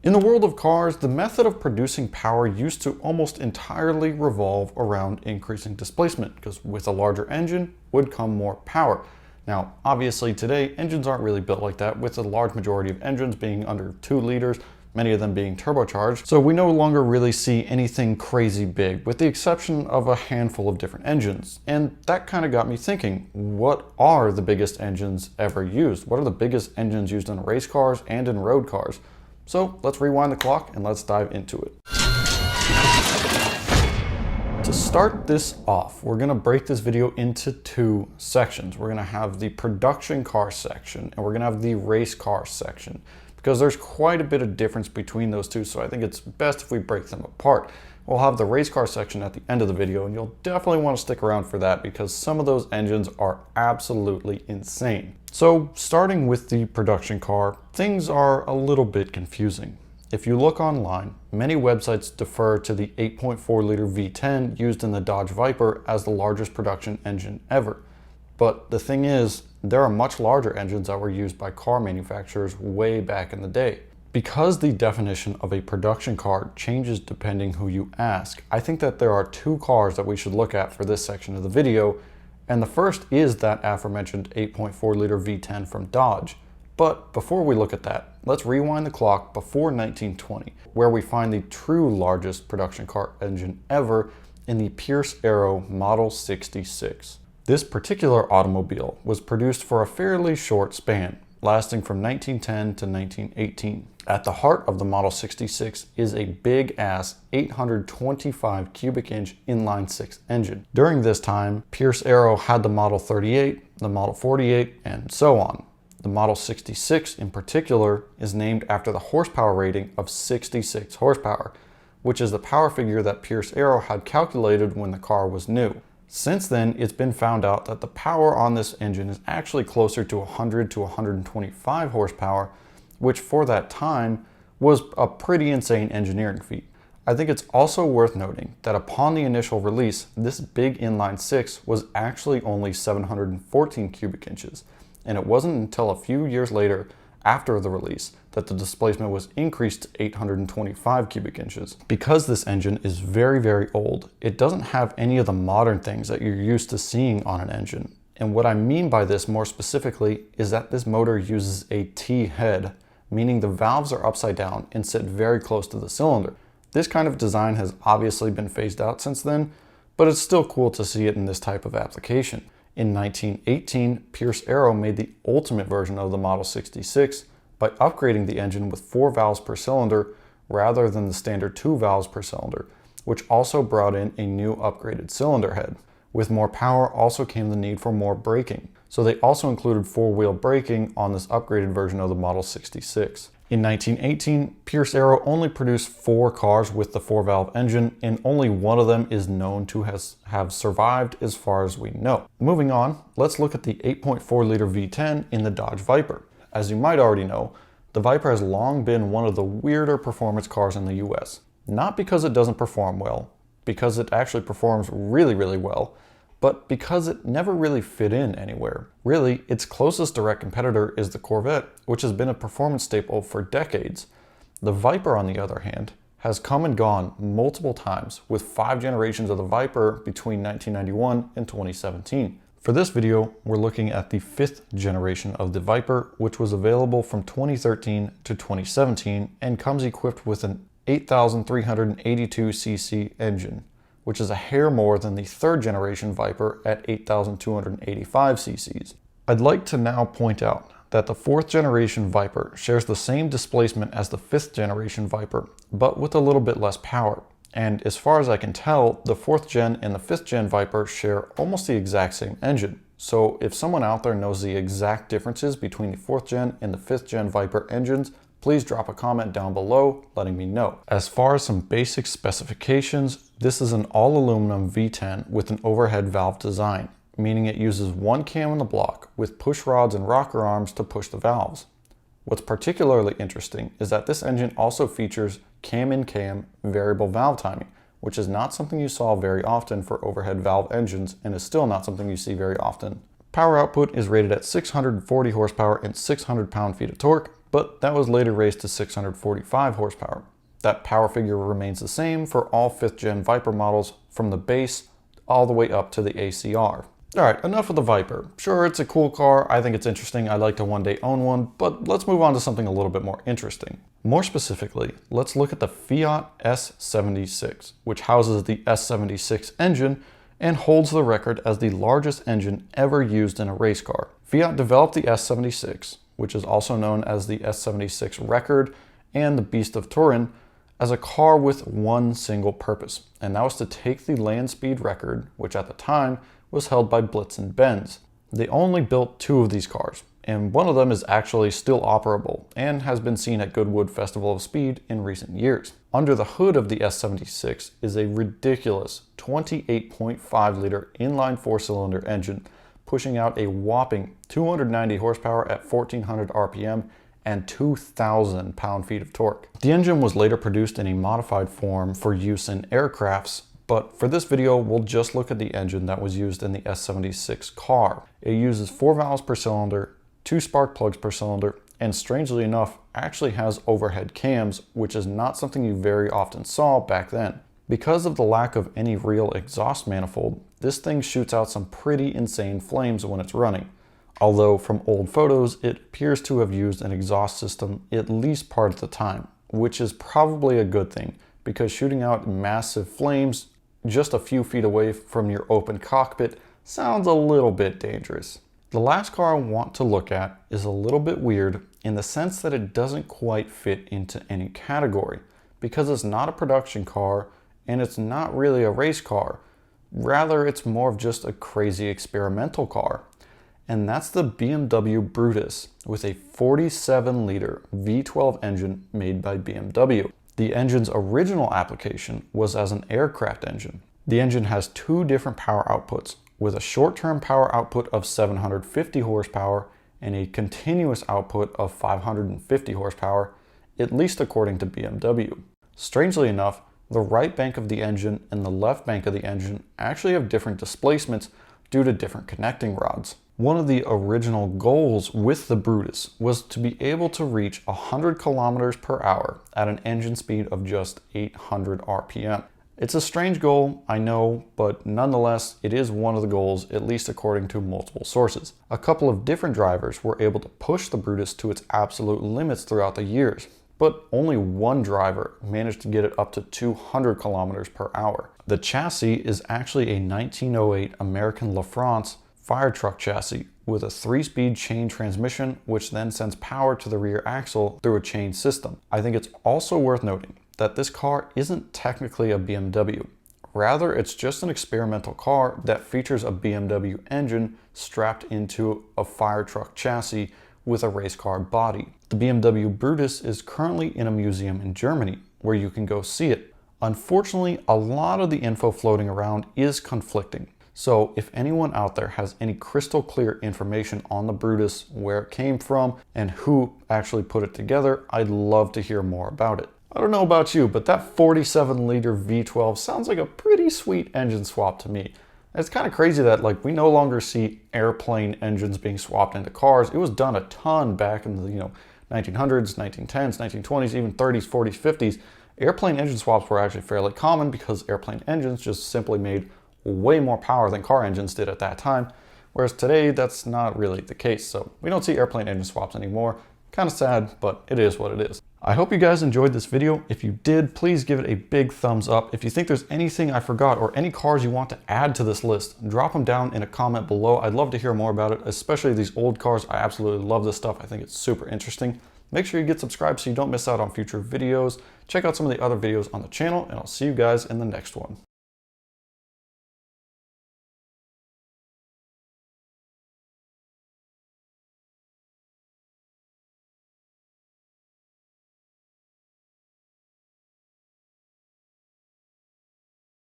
In the world of cars, the method of producing power used to almost entirely revolve around increasing displacement, because with a larger engine would come more power. Now, obviously today, engines aren't really built like that, with a large majority of engines being under 2 liters, many of them being turbocharged. So we no longer really see anything crazy big, with the exception of a handful of different engines. And that kind of got me thinking, what are the biggest engines ever used? What are the biggest engines used in race cars and in road cars? So let's rewind the clock and let's dive into it. To start this off, we're gonna break this video into 2 sections. We're gonna have the production car section and we're gonna have the race car section, because there's quite a bit of difference between those two, so I think it's best if we break them apart. We'll have the race car section at the end of the video, and you'll definitely want to stick around for that because some of those engines are absolutely insane. So starting with the production car, things are a little bit confusing. If you look online, many websites defer to the 8.4 liter V10 used in the Dodge Viper as the largest production engine ever. But the thing is, there are much larger engines that were used by car manufacturers way back in the day. Because the definition of a production car changes depending who you ask, I think that there are 2 cars that we should look at for this section of the video, and the first is that aforementioned 8.4 liter V10 from Dodge. But before we look at that, let's rewind the clock before 1920, where we find the true largest production car engine ever in the Pierce Arrow Model 66. This particular automobile was produced for a fairly short span, lasting from 1910 to 1918. At the heart of the Model 66 is a big-ass 825 cubic inch inline-6 engine. During this time, Pierce Arrow had the Model 38, the Model 48, and so on. The Model 66 in particular is named after the horsepower rating of 66 horsepower, which is the power figure that Pierce Arrow had calculated when the car was new. Since then, it's been found out that the power on this engine is actually closer to 100 to 125 horsepower, which for that time was a pretty insane engineering feat. I think it's also worth noting that upon the initial release, this big inline-6 was actually only 714 cubic inches, and it wasn't until a few years later, after the release, that the displacement was increased to 825 cubic inches. Because this engine is very, very old, it doesn't have any of the modern things that you're used to seeing on an engine. And what I mean by this more specifically is that this motor uses a T-head, meaning the valves are upside down and sit very close to the cylinder. This kind of design has obviously been phased out since then, but it's still cool to see it in this type of application. In 1918, Pierce Arrow made the ultimate version of the Model 66 by upgrading the engine with 4 valves per cylinder rather than the standard 2 valves per cylinder, which also brought in a new upgraded cylinder head. With more power also came the need for more braking, so they also included 4-wheel braking on this upgraded version of the Model 66. In 1918, Pierce Arrow only produced 4 cars with the 4-valve engine, and only one of them is known to have survived as far as we know. Moving on, let's look at the 8.4 liter V10 in the Dodge Viper. As you might already know, the Viper has long been one of the weirder performance cars in the US. Not because it doesn't perform well, because it actually performs really, really well, but because it never really fit in anywhere. Really, its closest direct competitor is the Corvette, which has been a performance staple for decades. The Viper, on the other hand, has come and gone multiple times, with 5 generations of the Viper between 1991 and 2017. For this video, we're looking at the 5th generation of the Viper, which was available from 2013 to 2017 and comes equipped with an 8,382cc engine, which is a hair more than the 3rd generation Viper at 8,285 cc's. I'd like to now point out that the 4th generation Viper shares the same displacement as the 5th generation Viper, but with a little bit less power. And as far as I can tell, the 4th gen and the 5th gen Viper share almost the exact same engine. So if someone out there knows the exact differences between the 4th gen and the 5th gen Viper engines, please drop a comment down below letting me know. As far as some basic specifications, this is an all aluminum V10 with an overhead valve design, meaning it uses 1 cam in the block with push rods and rocker arms to push the valves. What's particularly interesting is that this engine also features cam-in-cam variable valve timing, which is not something you saw very often for overhead valve engines and is still not something you see very often. Power output is rated at 640 horsepower and 600 pound-feet of torque, but that was later raised to 645 horsepower. That power figure remains the same for all 5th gen Viper models from the base all the way up to the ACR. Alright, enough of the Viper. Sure, it's a cool car, I think it's interesting, I'd like to one day own one, but let's move on to something a little bit more interesting. More specifically, let's look at the Fiat S76, which houses the S76 engine and holds the record as the largest engine ever used in a race car. Fiat developed the S76, which is also known as the S76 Record and the Beast of Turin, as a car with one single purpose, and that was to take the land speed record, which at the time was held by Blitz and Benz. They only built 2 of these cars, and one of them is actually still operable and has been seen at Goodwood Festival of Speed in recent years. Under the hood of the S76 is a ridiculous 28.5 liter inline 4-cylinder engine, pushing out a whopping 290 horsepower at 1400 RPM and 2,000 pound-feet of torque. The engine was later produced in a modified form for use in aircrafts, but for this video, we'll just look at the engine that was used in the S76 car. It uses 4 valves per cylinder, 2 spark plugs per cylinder, and strangely enough, actually has overhead cams, which is not something you very often saw back then. Because of the lack of any real exhaust manifold, this thing shoots out some pretty insane flames when it's running. Although from old photos, it appears to have used an exhaust system at least part of the time, which is probably a good thing, because shooting out massive flames just a few feet away from your open cockpit sounds a little bit dangerous. The last car I want to look at is a little bit weird in the sense that it doesn't quite fit into any category, because it's not a production car and it's not really a race car. Rather, it's more of just a crazy experimental car. And that's the BMW Brutus with a 47-liter V12 engine made by BMW. The engine's original application was as an aircraft engine. The engine has 2 different power outputs, with a short-term power output of 750 horsepower and a continuous output of 550 horsepower, at least according to BMW. Strangely enough, the right bank of the engine and the left bank of the engine actually have different displacements due to different connecting rods. One of the original goals with the Brutus was to be able to reach 100 kilometers per hour at an engine speed of just 800 RPM. It's a strange goal, I know, but nonetheless, it is one of the goals, at least according to multiple sources. A couple of different drivers were able to push the Brutus to its absolute limits throughout the years, but only one driver managed to get it up to 200 kilometers per hour. The chassis is actually a 1908 American LaFrance fire truck chassis with a 3-speed chain transmission, which then sends power to the rear axle through a chain system. I think it's also worth noting that this car isn't technically a BMW. Rather, it's just an experimental car that features a BMW engine strapped into a fire truck chassis with a race car body. The BMW Brutus is currently in a museum in Germany where you can go see it. Unfortunately, a lot of the info floating around is conflicting. So if anyone out there has any crystal clear information on the Brutus, where it came from, and who actually put it together, I'd love to hear more about it. I don't know about you, but that 47-liter V12 sounds like a pretty sweet engine swap to me. It's kind of crazy that we no longer see airplane engines being swapped into cars. It was done a ton back in the 1900s, 1910s, 1920s, even 30s, 40s, 50s. Airplane engine swaps were actually fairly common because airplane engines just simply made way more power than car engines did at that time, whereas today that's not really the case. So we don't see airplane engine swaps anymore. Kind of sad, but it is what it is. I hope you guys enjoyed this video. If you did, please give it a big thumbs up. If you think there's anything I forgot or any cars you want to add to this list, drop them down in a comment below. I'd love to hear more about it, especially these old cars. I absolutely love this stuff. I think it's super interesting. Make sure you get subscribed so you don't miss out on future videos. Check out some of the other videos on the channel, and I'll see you guys in the next one.